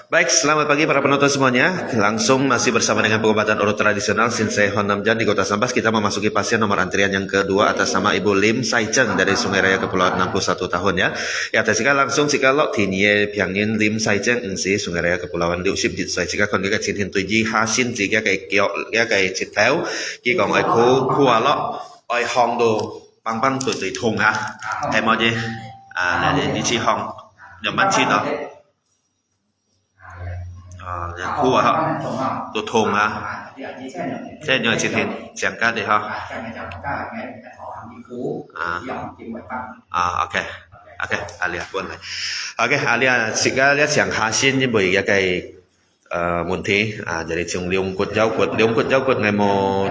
Baik, selamat pagi para penonton semuanya. Langsung masih bersama dengan pengobatan urut tradisional Sinsei Honamjan di Kota Sambas. Kita memasuki pasien nomor antrian yang kedua atas nama Ibu Lim Sai Cheng dari Sungai Raya Kepulauan 61 tahun ya. Ya, tesika langsung sika lo tinye piangin Lim Sai Cheng si Sungai Raya Kepulauan diusip jit sai sika kon ka chin hin tuji ha sin jika kai kiok ya kai chit theo ki kong ai khu khua lo oi hong do bang bang tui thùng ha. Em mo je. Là đi chi hong. Nhầm bắt chi đó. Khu hả? Đồ thùng hả? Thế nhờ chị Thìn chẳng cá đi hả? Ok. Ok, Alia buồn này. Ok, Alia chị cá lihat chẳng khá xin như bởi cái muốn thế jadi cung liung kut jauh kut ngai mau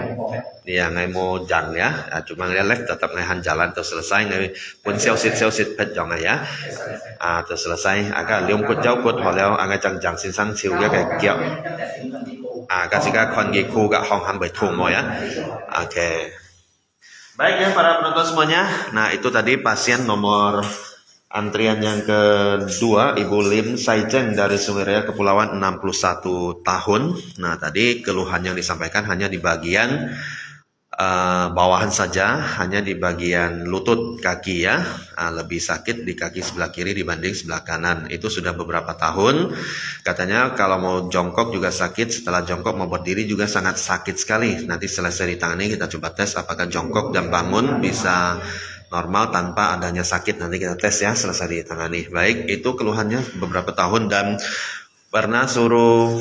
jalan ya, cuma lihat tetap ngai jalan terus selesai ngai pun sel-sit pet jangan ya, terus selesai agak liung kut jauh kut holeo agak jang sin sang siu ya kayak kiok, kasih kon giku gak hong ham betung mo ya, oke. Baik ya para penonton semuanya, nah itu tadi pasien nomor antrian yang kedua, Ibu Lim Sai Cheng dari Sungai Raya Kepulauan 61 tahun. Nah, tadi keluhan yang disampaikan hanya di bagian bawahan saja, hanya di bagian lutut kaki ya. Lebih sakit di kaki sebelah kiri dibanding sebelah kanan. Itu sudah beberapa tahun. Katanya kalau mau jongkok juga sakit, setelah jongkok mau berdiri juga sangat sakit sekali. Nanti selesai ditangani kita coba tes apakah jongkok dan bangun bisa normal tanpa adanya sakit, nanti kita tes ya selesai ditangani. Baik, itu keluhannya beberapa tahun dan pernah suruh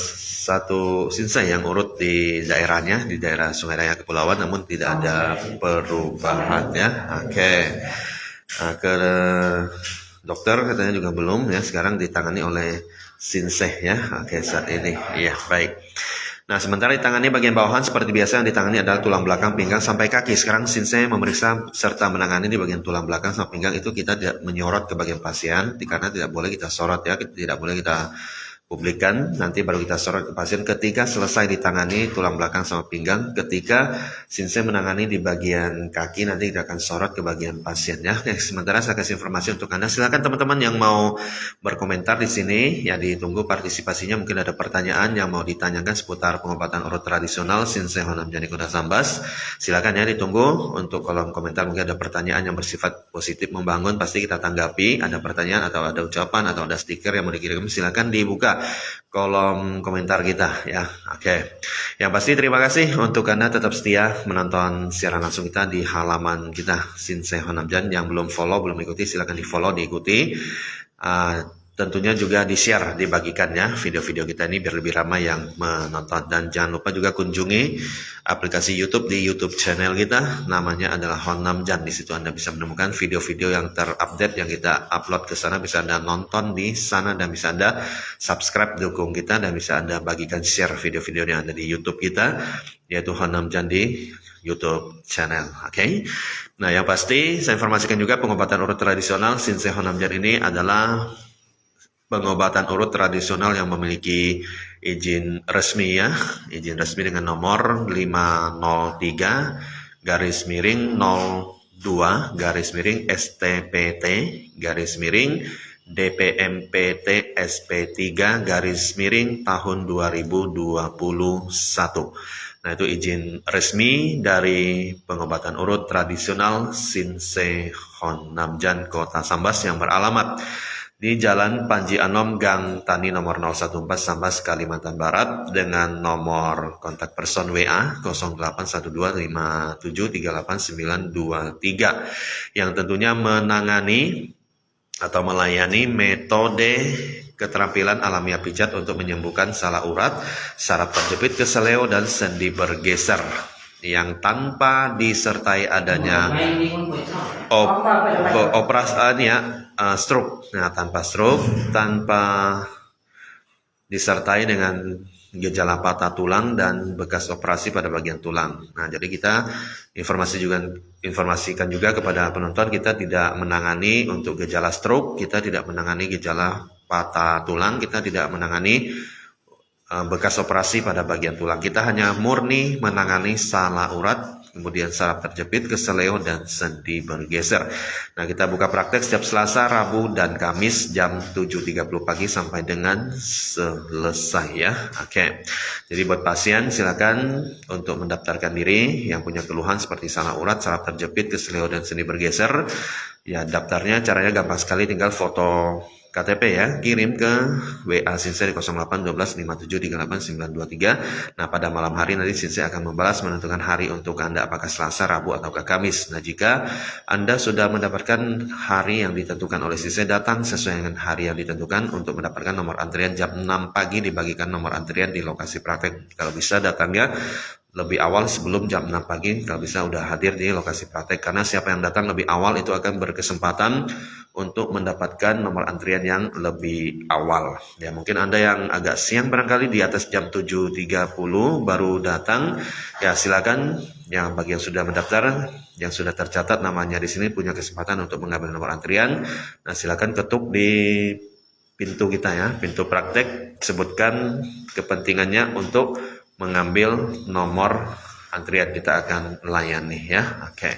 satu sinsei yang urut di daerahnya, di daerah Sungai Raya Kepulauan, namun tidak ada perubahan ya. Oke. Ke dokter katanya juga belum ya, sekarang ditangani oleh sinsei ya. Oke, saat ini. Iya, baik. Nah, sementara ditangani bagian bawahan seperti biasa yang ditangani adalah tulang belakang, pinggang, sampai kaki. Sekarang sinsei memeriksa serta menangani di bagian tulang belakang sampai pinggang. Itu kita tidak menyorot ke bagian pasien, karena tidak boleh kita sorot ya, tidak boleh kita publikkan. Nanti baru kita sorot ke pasien ketika selesai ditangani tulang belakang sama pinggang. Ketika sinsei menangani di bagian kaki, nanti kita akan sorot ke bagian pasien ya. Oke, sementara saya kasih informasi untuk Anda. Silakan teman-teman yang mau berkomentar di sini ya, ditunggu partisipasinya. Mungkin ada pertanyaan yang mau ditanyakan seputar pengobatan urut tradisional Sinsei Honamjan di Kota Sambas. Silakan ya, ditunggu untuk kolom komentar. Mungkin ada pertanyaan yang bersifat positif membangun, pasti kita tanggapi. Ada pertanyaan atau ada ucapan atau ada stiker yang mau dikirim, silakan dibuka kolom komentar kita ya. Oke. Yang pasti terima kasih untuk Anda tetap setia menonton siaran langsung kita di halaman kita Sinsei Honamjan. Yang belum follow, belum ikuti, silakan di follow, diikuti. Tentunya juga di-share, dibagikan ya video-video kita ini biar lebih ramai yang menonton. Dan jangan lupa juga kunjungi aplikasi YouTube di YouTube channel kita, namanya adalah Honamjan. Di situ Anda bisa menemukan video-video yang terupdate yang kita upload ke sana, bisa Anda nonton di sana dan bisa Anda subscribe, dukung kita, dan bisa Anda bagikan share video-video yang ada di YouTube kita, yaitu Honamjan di YouTube channel. Oke. Nah, yang pasti saya informasikan juga pengobatan urut tradisional Sinsei Honamjan ini adalah pengobatan urut tradisional yang memiliki izin resmi ya, izin resmi dengan nomor 503 garis miring 02 garis miring STPT garis miring DPMPT SP3 garis miring tahun 2021. Nah, itu izin resmi dari pengobatan urut tradisional Sinsei Honamjan Kota Sambas yang beralamat di Jalan Panji Anom, Gang Tani nomor 014 Sambas, Kalimantan Barat, dengan nomor kontak person WA 081257389923 yang tentunya menangani atau melayani metode keterampilan alamiah pijat untuk menyembuhkan salah urat, saraf terjepit, keseleo, dan sendi bergeser yang tanpa disertai adanya stroke. Nah, tanpa stroke, tanpa disertai dengan gejala patah tulang dan bekas operasi pada bagian tulang. Nah, jadi kita informasikan juga kepada penonton, kita tidak menangani untuk gejala stroke, kita tidak menangani gejala patah tulang, kita tidak menangani bekas operasi pada bagian tulang. Kita hanya murni menangani salah urat, kemudian saraf terjepit, keseleo, dan sendi bergeser. Nah, kita buka praktek setiap Selasa, Rabu, dan Kamis jam 7.30 pagi sampai dengan selesai ya. Oke. Jadi buat pasien silakan untuk mendaftarkan diri yang punya keluhan seperti salah urat, saraf terjepit, keseleo, dan sendi bergeser. Ya, daftarnya caranya gampang sekali, tinggal foto KTP ya, kirim ke WA Sinsei di 081257389923. Nah, pada malam hari nanti Sinsei akan membalas menentukan hari untuk Anda apakah Selasa, Rabu, atau Kamis. Nah, jika Anda sudah mendapatkan hari yang ditentukan oleh Sinsei, datang sesuai dengan hari yang ditentukan untuk mendapatkan nomor antrian jam 6 pagi, dibagikan nomor antrian di lokasi praktek. Kalau bisa datangnya lebih awal sebelum jam 6 pagi, kalau bisa udah hadir di lokasi praktek, karena siapa yang datang lebih awal itu akan berkesempatan untuk mendapatkan nomor antrian yang lebih awal. Ya, mungkin Anda yang agak siang barangkali di atas jam 7.30 baru datang, ya silakan yang bagi yang sudah mendaftar, yang sudah tercatat namanya di sini punya kesempatan untuk mengambil nomor antrian. Nah, silakan ketuk di pintu kita ya, pintu praktek, sebutkan kepentingannya untuk mengambil nomor antrian, kita akan layani ya. Oke.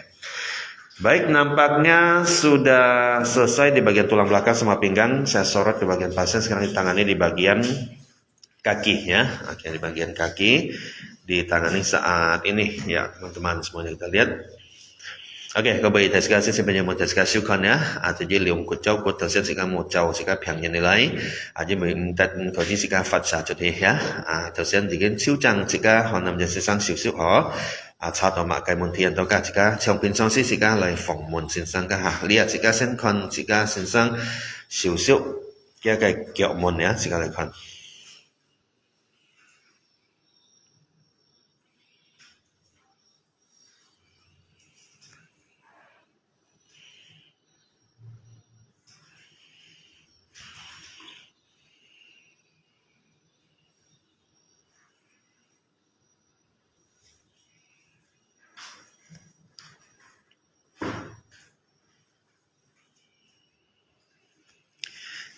Baik, nampaknya sudah selesai di bagian tulang belakang sama pinggang. Saya sorot ke bagian pasien, sekarang ditangani di bagian kaki ya. Oke, di bagian kaki ditangani saat ini ya teman-teman semuanya, kita lihat. OK， 各位大家先朋友們，大家收看呀！自己兩個週個頭先時間冇做，時間平日嚟，自己唔得頭先時間發晒出去呀！頭先已經超正，時間可能就先生少少可，差到馬計門天到家，時間長篇上司時間嚟訪問先生嘅嚇，呢日時間先看，時間先生少少嘅腳門呀，時間嚟看。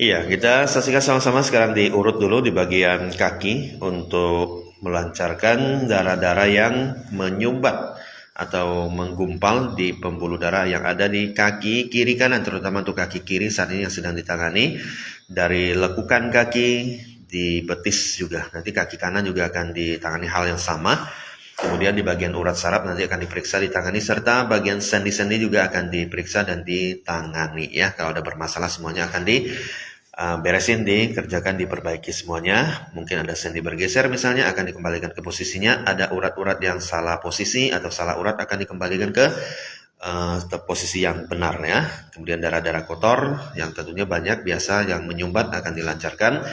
Iya, kita saksikan sama-sama sekarang diurut dulu di bagian kaki untuk melancarkan darah-darah yang menyumbat atau menggumpal di pembuluh darah yang ada di kaki kiri kanan, terutama untuk kaki kiri saat ini yang sedang ditangani, dari lekukan kaki di betis juga. Nanti kaki kanan juga akan ditangani hal yang sama. Kemudian di bagian urat saraf nanti akan diperiksa, ditangani, serta bagian sendi-sendi juga akan diperiksa dan ditangani ya. Kalau ada bermasalah semuanya akan beresin, dikerjakan, diperbaiki semuanya. Mungkin ada sendi bergeser misalnya, akan dikembalikan ke posisinya. Ada urat-urat yang salah posisi atau salah urat, akan dikembalikan ke posisi yang benar ya. Kemudian darah-darah kotor yang tentunya banyak biasa yang menyumbat akan dilancarkan.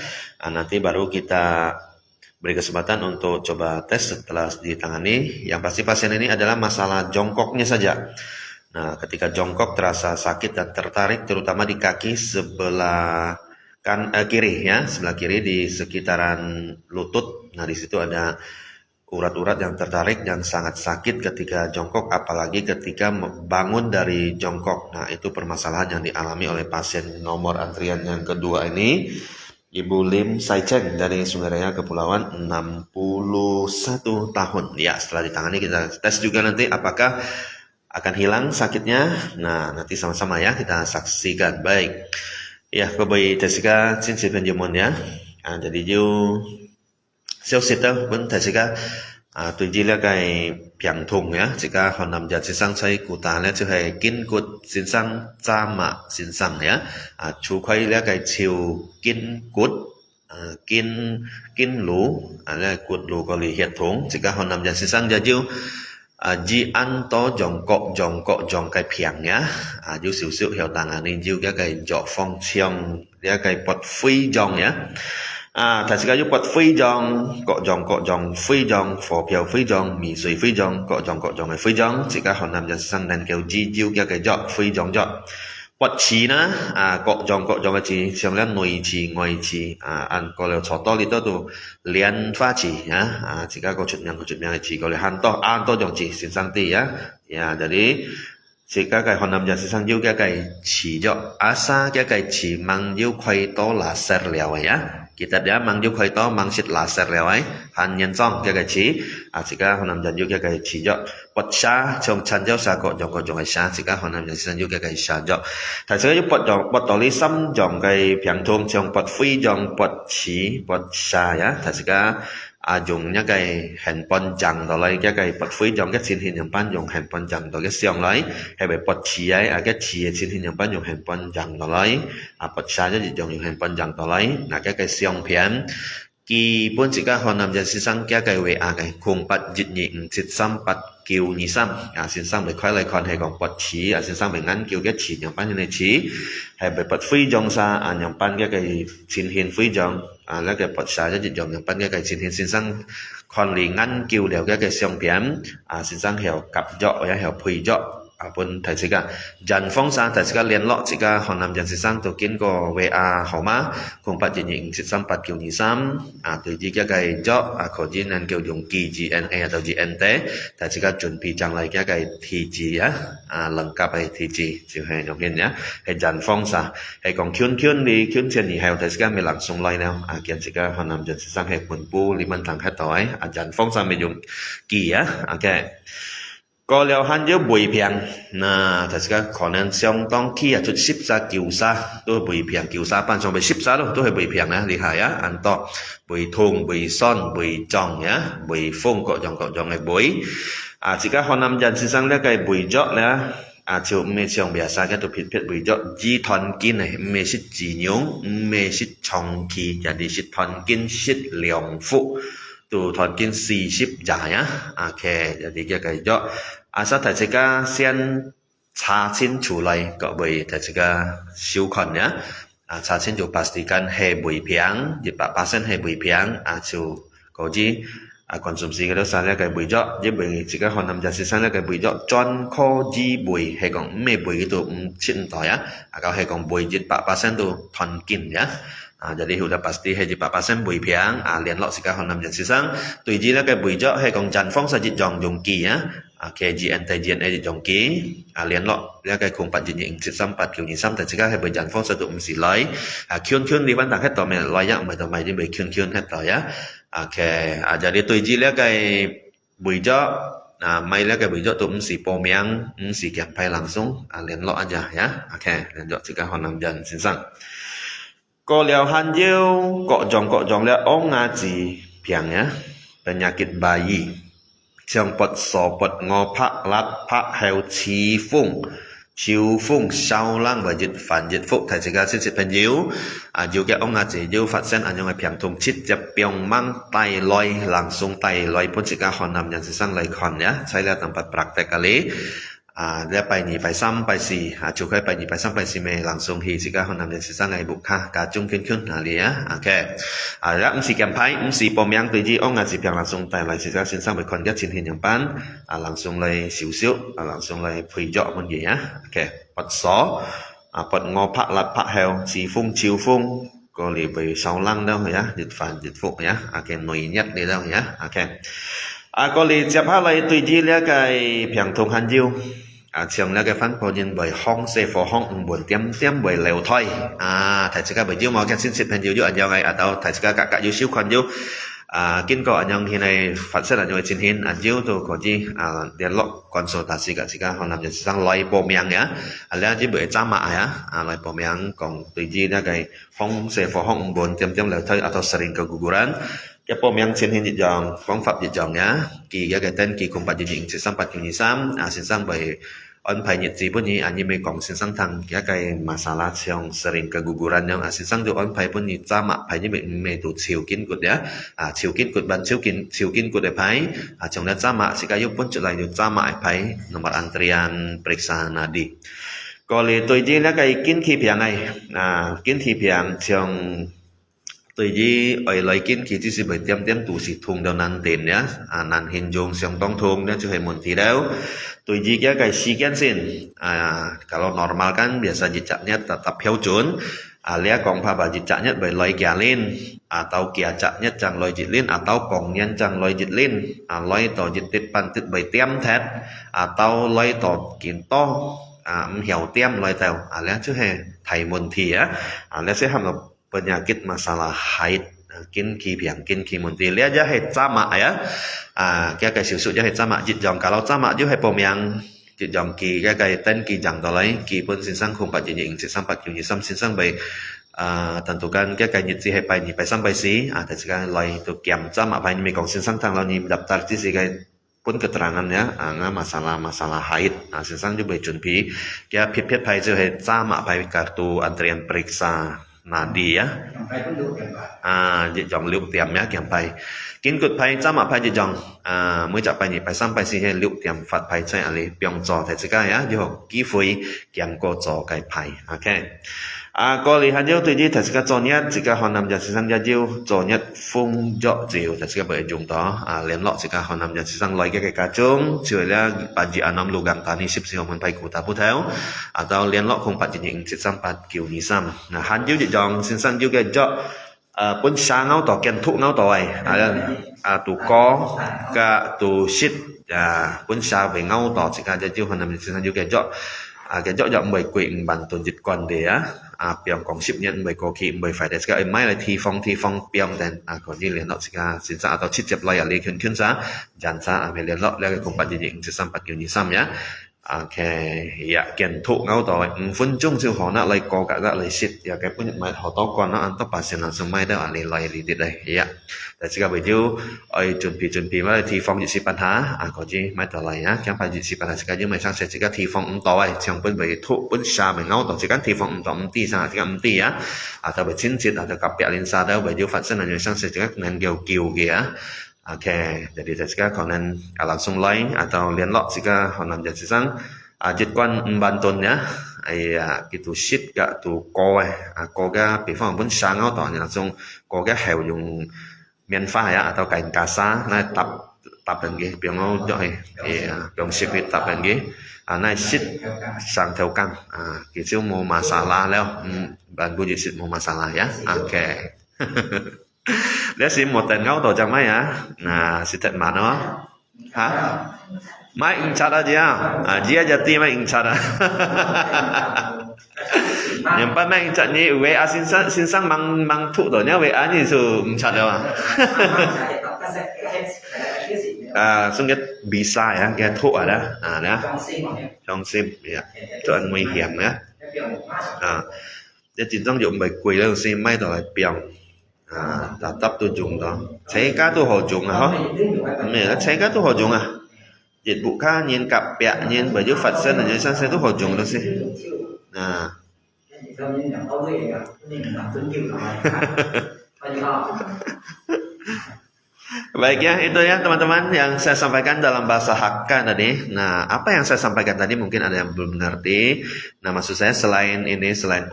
Nanti baru kita beri kesempatan untuk coba tes setelah ditangani. Yang pasti pasien ini adalah masalah jongkoknya saja. Nah, ketika jongkok terasa sakit dan tertarik, terutama di kaki sebelah kiri ya, sebelah kiri di sekitaran lutut. Nah, di situ ada urat-urat yang tertarik dan sangat sakit ketika jongkok, apalagi ketika bangun dari jongkok. Nah, itu permasalahan yang dialami oleh pasien nomor antrian yang kedua ini, Ibu Lim Sai Cheng dari Sungai Raya Kepulauan, 61 tahun. Ya, setelah ditangani kita tes juga nanti apakah akan hilang sakitnya. Nah, nanti sama-sama ya kita saksikan. Baik. Ya,各位大家親切朋友們呀，jadi you 休息得本大家對治呢個病痛呀，這個河南人先生在古代呢就係筋骨先生扎馬先生呀，除開呢個朝筋骨筋路呢骨路個嚟血統，這個河南人先生就叫di anto jongkok piang ya, ju xíu xíu hiểu tàng nên ju cái dọ phong xiong cái bọt phi dòng ya, thật sự cái bọt phi dòng cọ dòng phi dòng phổ piao phi dòng mì suy phi dòng cọ dòng phi dòng, chỉ cả họ nằm dân sang đàn kêu ju cái dọ phi dòng dọ bọt chỉ na, cọ dòng cái chỉ xiong lên nội chỉ ngoài chỉ, ăn có lẽ cho to đi to tu liên pha chỉ ya, chỉ cả có chút miếng chỉ có lẽ han to ăn to dòng chỉ xin sang ti ya, ya jadi chỉ cả cái họ nằm dân sang ju cái chỉ dọ asa cái chỉ mang ju khoai to là ser liao ya, kita dia mang juk khoi to mang sit laser lewai han nhân song cái chỉ chỉ cả hôm nam dân juk cái chỉ cho bật xa trong chân giáo sa có trong cái xa chỉ cả hôm nam dân juk cái xa cho tại sao juk bật tổ lý xăm trong cái phiền thôn trong bật phi trong bật chỉ bật xa ya tại sao dùng những cái handphone chẳng đó lấy cái bật phí trong cái xin hình nhầm ban dùng handphone chẳng đó cái xiong lấy hay bị bật chỉ ấy cái chỉ xin hình nhầm ban dùng handphone chẳng đó lấy bật xa cho dùng handphone chẳng đó lấy là cái xiong phiền kỳ bốn chỉ cả họ nằm trên sinh sang cái về cái khung bật dịch nhịn dịch xăm bật kiều nhị xăm sinh sang bị khoai lại còn hay còn bật chỉ sinh sang bị ngắn kiều cái chỉ nhầm ban như này chỉ hay bị bật phí trong xa nhầm ban cái xin hình phí trongแล้วก็ปลดสายจะจิตยอมอย่างปั้นก็ไก่สินเห็นสินสั่งคอนหลีงั้นกิวเดี๋ยวก็ไก่เสียงเพียมสินสั่งเหี่ยวกับเจาะyaเหี่ยวพุยเจาะบนไทยสิกาจันฟ้องซาไทยสิกาเรียนเลาะสิกาหอนำจันสินสั่งตัวกินก็เวอาเขามาคงปัจจิหญิงสินสั่งปัดกิวนี่ซ้ำตัวจีก็ไก่เจาะขอจีนั้นเกี่ยวกับกีจีเอ็นเอตัว GNT ไทยสิกาจุนปีจังไรก็ไก่ทีจีหลังกับไปทีจีจะให้น้องเห็นเนี่ยให้จันฟ้องซาให้กองคิ้นดีคิ้นเชียนนี่ให้ไทยสิกาไม่หลังส่งลอยแล้วเกี่ยนสิกาหอนำจันสินสั่งให้ผลปูลิมันทางแค่ต่อยจันฟ้องซาไม่用กีโอเคก็แล้วหันเยอะบุยเพียงแต่ก็ขอนั้นช่องต้องขี้จุดสิบซากิวซาตัวบุยเพียงกิวซาปั้นช่องไปสิบซาตัวให้บุยเพียงนะดีหายอันต่อบุยทงบุยซ่อนบุยจองเนี่ยบุยฟงก็จองไอ้บุยสิก็ขอนำยันสิสังแล้วก็บุยเจาะแล้วชิวไม่ช่องเบียร์ซาแค่ตัวผิดบุยเจาะจีทอนกินไอ้ไม่ชิดจีหยงไม่ชิดช่องขี้จะดีชิดทอนกินชิดเหลียงฟุตัวทอนกิน40จ่ายโอเคจะดีแค่เจาะsau thầy sẽ ca xem查清楚来各位thầy sẽ ca修看呀查清楚pastikan hệ bụi phiang dịch 8% hệ bụi phiang chiều có gì còn dùng gì cái đó sang cái bụi gió với bụi chỉ cái họ nằm ra sang cái bụi gió tròn kho gì bụi hay còn mê bụi cái tụ chín tỏi kalau hay còn bụi dịch 8% tụ thon kín ya jadi sudah pasti hay 8% bụi phiang liền lọ chỉ cái họ nằm ra sang tùy gì là cái bụi gió hay còn tràn phong sa dịch dòng dùng kỳ KGNT dòng ký liên lọ là cái khungปัจจิง13ปัจจุบัน3แต่ก็ให้เปิดจันฟ้องสะดุม400คิ้นดีวันต่างให้ต่อมา100ไม่ต่อมาที่ไปคิ้นให้ต่อโอเคjadiตัวจีแล้วก็บุยเจาะไม่แล้วก็บุยเจาะตัว4โปรเมียง4แกมไปหลังส่งเรียนเลาะaja yaโอเคเรียนเจาะก็หอนำจันสินสั่งก็แล้วหันเยี่ยวเกาะจองแล้วองงาจีเพียงya penyakit bayi trong bật sọ bật ngò phạ lát phạ heo chí phung chiếu phung sau lăng và dịch phụ thầy sẽ xin phần diếu diếu cái ông chỉ diếu phát sinh anh những cái thùng chít chập biong mang tay loi làng sung tay loi pun sẽ có hòn nằm nhận sẽ sang lời còn nhá sai là tầm bật praktek kaliแล้วไปนี่ไปซ้ำไปสี่จุกให้ไปนี่ไปซ้ำไปสี่เมหลังทรงฮีสิกาคนนำเดินสิสร้างไงบุคคาการจุ่มขึ้นเลียโอเคแล้วสี่แกมไพ่สี่ปอมยังตัวจีองงานสี่เพียงหลังทรงแต่ไรสิกาสิสร้างไปคนก็ชินเห็นอย่างปั้นหลังทรงเลยสิวหลังทรงเลยพุยเจาะมันอย่างโอเคปัดสอปัดงอพระลัดพระเฮลสีฟุ้งชิวฟุ้งก็เลยไปเสาลังแล้วเหรอdịch phụ nháโอเคหน่วยnhất đi đâu nháโอเคก็เลยจะพาเลยตัวจีแล้วก็เพียงทงหันยิวtrường là cái phán phổ nhân bởi hong xe phổ hong buồn tiêm bởi lều thôi thầy sẽ các bởi diêu mà cái xin phần diêu anh nhau ngày đâu thầy sẽ cả diêu siêu khoan diêu kinh có anh nhau hiện nay phát sinh là như trên hình diêu tôi có gì điện lọ con số ta sẽ cả họ làm cho sang loài bò miang nhá là chỉ bởi cha mạ loài bò miang còn tùy gì là cái hong xe phổ hong buồn tiêm lều thôi atau sering keguguran cái bom yang trên hình dịch dòng phong pháp dịch dòng nhá kỳ cái tên kỳ cùng bạn dịch dịch sẽ sang bát kỳ sam sẽ sang bởi on phải nhiệt gì pun ni anh mới còn sẽ sang thằng cái masalah yang sering keguguran yang sẽ sang được on phải pun ni sama phải như mình tụt chiều kín cột nhá chiều kín cột ban chiều kín cột để phải trong đó sama sẽ cái pun trở lại được sama phải nomor antrian periksa nadi có lẽ tôi chỉ là cái kín khí piang này kín khí piang trong tôi chỉ ở lại kiến kỳ chỉ bởi tiêm tủ xịt thùng đầu nan tiền nhá nan hình dung xong tông thùng nhá chứ hay muốn thì đâu tôi chỉ cái sekian sin kalau normal kan biasa jejaknya tetap hiaujun alia kong pa jejaknya bởi loi kia lên atau kia jaknya chẳng loi jit lên atau kong nhân chẳng loi jit lên loi to jit tít pan tít bởi tiêm thét atau loi to kiến to hiểu tiêm loi tàu alia chứ hay thầy muốn thì alia sẽ làm penyakit masalah haid kiên kỳ biển kiên kỳ một tí lia hết cha mạ ya cái sự sự hết cha mạ dịch dòng kalau cha mạ chứ hết bom yang dịch dòng kỳ cái tên kỳ dòng đó lấy kỳ pun sin sang không phải chỉ những sin sang phải nhiều sam sin sang bay tentukan nyit si hepai ni pai sampai si ada sekarang lai tu kiam cha mạ pai ni kong sin sang tang lao ni daftar si pun keterangannya masalah haid sin sang juga junpi kia pit pai tu hết cha mạ pai kartu antrian periksa nadi ya dòng liệu tiệm ya kiam pai kiến cột pai cha mạ pai dòng mới chặt pai ni pai sampai si he liệu tiệm phạt pai chạy ali piong cho thế sekarang ya jo ki phui kiam ko cho cái pai okay có lý hạt dấu tự nhiên thật sự cho nhất chỉ cả họ nằm giờ sang gia diêu cho nhất phun dọ diều thật sự bởi dùng đó liên lọ chỉ cả họ nằm giờ sang lấy cái cá trống chửi là bạn chị anh nằm lù gam tani ship siêu mình phải cụ ta bút theo atau liên lọ không bạn chị những chỉ sang bạn kiểu như sam hạt dấu chỉ dòng xin sang dấu cái dọ pun sang ngau tỏ kian thụ ngau tỏi tụ có cả tụ ship pun sang về ngau tỏ chỉ cả gia diêu họ nằm giờ sang dấu cái dọ dọ mười quyện bản tồn dịch còn để piang kong ship nhận mười có khi mười phải để cái mai là thi phong piang dan có như liên lọ ska xin sa atau chip chip lai ali khun sa jan sa về liên lọ là cái công bạn gì sẽ sam bắt kiểu như sam ya okay ya kian thụ ngau tỏi phân chung siêu họ nãy lai có cả gạ lai ship ya cái punya mai họ to còn nó ăn top pasien langsung mai đó ali lai di đây ya dan jika begitu chuẩn bị mai thi phong gìปัญหาcó gì mai tỏ lại ya chẳng phải gìปัญหาcái nhưng mà sang sẽ chỉ cái thi phong tỏ ai chẳng bên về thụ bên xa bên ngau tỏ chỉ cái thi phong tỏ tí sa chỉ cái tí ya atau bercin cin atau kapek lin sa đó begitu phát sinh là sang sẽ chỉ cái ngành kiều kìa okay jadi jika konen langsung lain atau lian lok jika honam jadi sang dịch quan banton ya gitu shit gak tu coi ga bị phong bên sang ngau tỏ langsung có cái heo dùng miền pha ya atau kain kasa na tập dan ge biang ngau doi biang ship tập dan ge na shit sang theo cam gitu mau masalah leo ban gue jadi mau masalah ya okay Lihat sih một tên ngau tỏ chẳng mấy nah si tận mà nó hả mai incat aja dia jati mai incat yang pas mai incat ni WA sin sang mang thụ rồi nhá WA ni su incat đâu xong cái bisa ya cái thụ ở đó đó trong sim ya cho anh nguy hiểm nữa để chỉ trong dụng bài quỳ lên sim mai rồi piang tập tôi dùng đó thấy cá tôi hồ dùng hả mẹ nó thấy cá tôi hồ dùng dịch vụ khác nhìn cặp bẹ nhìn bởi dưới phật sân là nhìn sang xe tôi hồ dùng đó xem Baik ya, itu ya teman-teman yang saya sampaikan dalam bahasa Hakka tadi. Nah, apa yang saya sampaikan tadi mungkin ada yang belum mengerti. Nah, maksud saya selain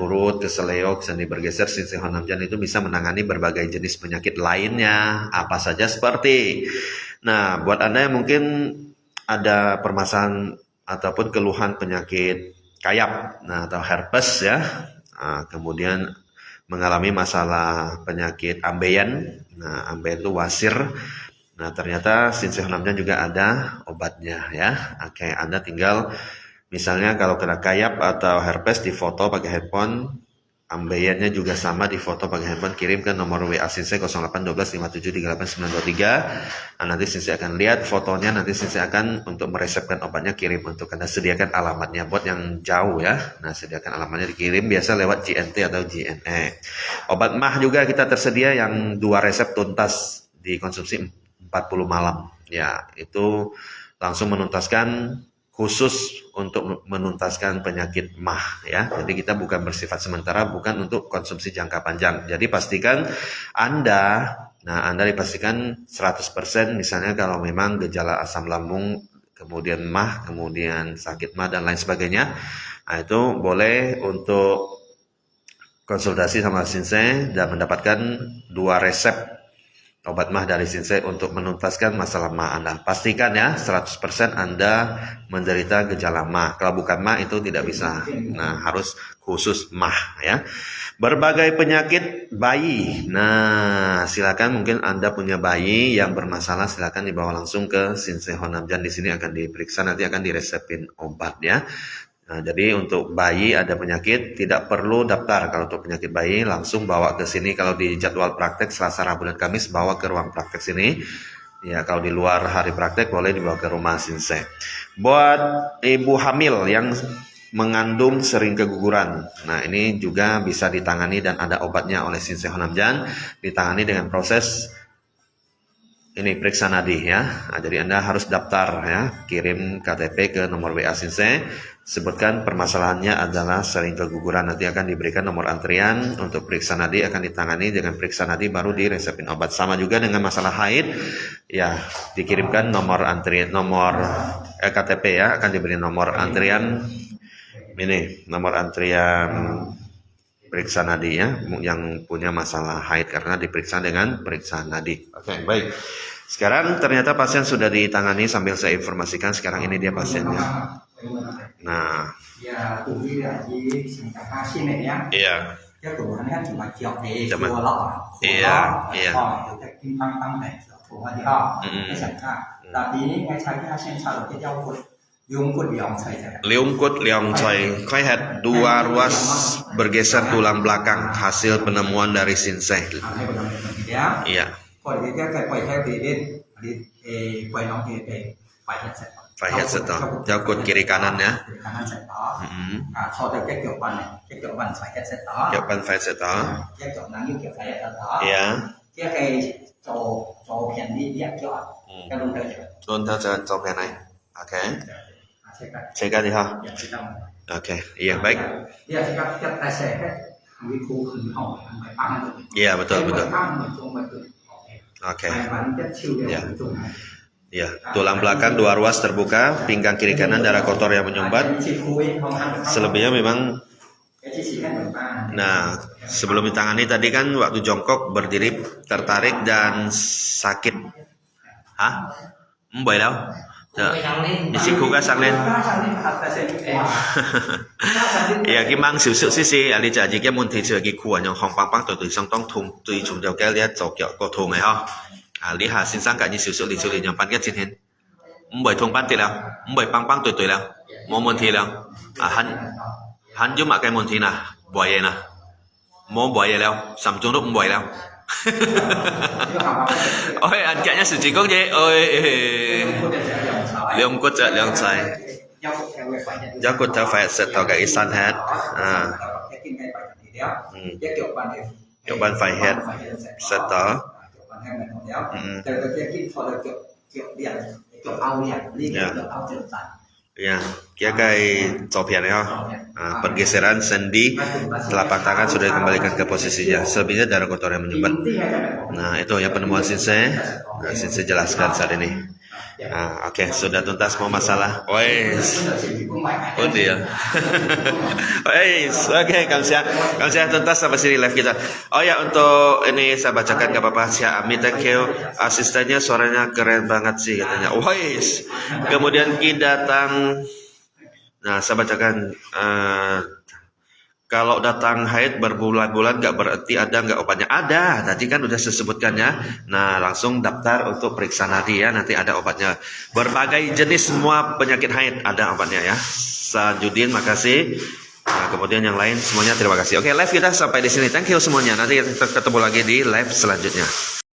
urut, keseleok, sendi bergeser, sinsing honamjan itu bisa menangani berbagai jenis penyakit lainnya. Apa saja seperti. Nah, buat Anda yang mungkin ada permasalahan ataupun keluhan penyakit kayap, atau herpes ya. Kemudian mengalami masalah penyakit ambeien. Nah, ambeien itu wasir. Nah, ternyata sinsing honamjan juga ada obatnya ya. Oke, Anda tinggal misalnya kalau kena kayap atau herpes difoto pakai handphone, ambeiennya juga sama difoto pakai handphone, kirim ke nomor WA Sinsing 081257389923. Nah, nanti Sinsing akan lihat fotonya, nanti Sinsing akan untuk meresepkan obatnya kirim untuk Anda, sediakan alamatnya buat yang jauh ya. Nah, sediakan alamatnya dikirim biasa lewat GNT atau JNE. Obat mah juga kita tersedia yang 2 resep tuntas dikonsumsi 40 malam. Ya, itu langsung menuntaskan, khusus untuk menuntaskan penyakit mah ya. Jadi kita bukan bersifat sementara, bukan untuk konsumsi jangka panjang. Jadi pastikan Anda dipastikan 100% misalnya kalau memang gejala asam lambung, kemudian mah, kemudian sakit mah dan lain sebagainya. Nah, itu boleh untuk konsultasi sama Sinsing dan mendapatkan 2 resep obat mah dari Sinsing untuk menuntaskan masalah mah Anda. Pastikan ya 100% Anda menderita gejala mah. Kalau bukan mah itu tidak bisa. Nah, harus khusus mah ya. Berbagai penyakit bayi. Nah, silakan mungkin Anda punya bayi yang bermasalah, silakan dibawa langsung ke Sinsing Honamjan. Di sini akan diperiksa, nanti akan diresepin obat ya. Nah, jadi untuk bayi ada penyakit tidak perlu daftar. Kalau untuk penyakit bayi langsung bawa ke sini. Kalau di jadwal praktek Selasa, Rabu, dan Kamis bawa ke ruang praktek sini. Ya, kalau di luar hari praktek boleh dibawa ke rumah Sinse. Buat ibu hamil yang mengandung sering keguguran. Nah, ini juga bisa ditangani dan ada obatnya oleh Sinse Honamjan. Ditangani dengan proses ini periksa nadi ya. Nah, jadi Anda harus daftar ya, kirim KTP ke nomor WA Sinse, sebutkan permasalahannya adalah sering keguguran, nanti akan diberikan nomor antrian untuk periksa nadi, akan ditangani dengan periksa nadi baru diresepin obat. Sama juga dengan masalah haid ya, dikirimkan nomor antrian, nomor KTP ya, akan diberi nomor antrian ini, nomor antrian periksa nadi ya, yang punya masalah haid karena diperiksa dengan periksa nadi. Oke, baik. Sekarang ternyata pasien sudah ditangani sambil saya informasikan. Sekarang ini dia pasiennya. Nah, iya. Iya, iya. Liungkut Liang Choi, Khoihet, 2 ruas bergeser tulang belakang, hasil penemuan dari Sinse. Iya. Phải hết sệt đó, theo cột kiri kanan ya. Kiểu bàn phải sệt đó. Iya. Luôn theo chỗ cái này. Oke. Cekat đi ha. Oke, iya baik. Iya betul betul. Oke. Ya. Ya, tulang belakang 2 ruas terbuka, pinggang kiri kanan darah kotor yang menyumbat. Selebihnya memang. Nah, sebelum ditangani tadi kan waktu jongkok berdiri tertarik dan sakit. Hah? Mbak đâu? Đi xin khu ga sang lên. Dạ cái mang xíu xíu xí xí, à đi trả gì cái môn thị trường cái khu ở trong phòng băng băng tuổi xong tông thùng tùy chúng đều cái liệt dọc kiểu có thùng này ha. À lý hà xin sang cả như xíu xíu lý nhau ban cái trên hình. Bởi thùng ban tiền nào, bởi băng băng tuổi tuổi nào, môn thị nào. À hắn giúp mà cái môn thị nào, bồi gì nào, môn bồi gì nào, sắm chung lúc bồi nào. Ôi anh chạy nhá sự chỉ có gì, ôi. Liông cốt trợ liông chạy. Giáo cốt theo phải sẽ tỏ cái san hết. À. Chỗ ban phải hết sẽ tỏ. Ya, kia kayak copian ya. Pergeseran sendi telapak tangan sudah dikembalikan ke posisinya. Selebihnya darah kotor yang menyumbat. Nah, itu ya penemuan Sinse. Nah, Sinse jelaskan saat ini. Nah, oke, sudah tuntas mau masalah. Wes. Oh dia. Wes, oke, kamsia tuntas sampai sini live kita. Oh ya, untuk ini saya bacakan gak apa-apa. Sia Ami, thank you. Asistennya suaranya keren banget sih katanya. Wes. Kemudian Ki datang. Nah, saya bacakan. Kalau datang haid berbulan-bulan gak berarti ada nggak obatnya? Ada, tadi kan udah saya sebutkannya. Nah, langsung daftar untuk periksa nadi ya, nanti ada obatnya. Berbagai jenis semua penyakit haid ada obatnya ya. Sajudin, makasih. Nah, kemudian yang lain semuanya terima kasih. Oke, live kita sampai di sini. Thank you semuanya. Nanti kita ketemu lagi di live selanjutnya.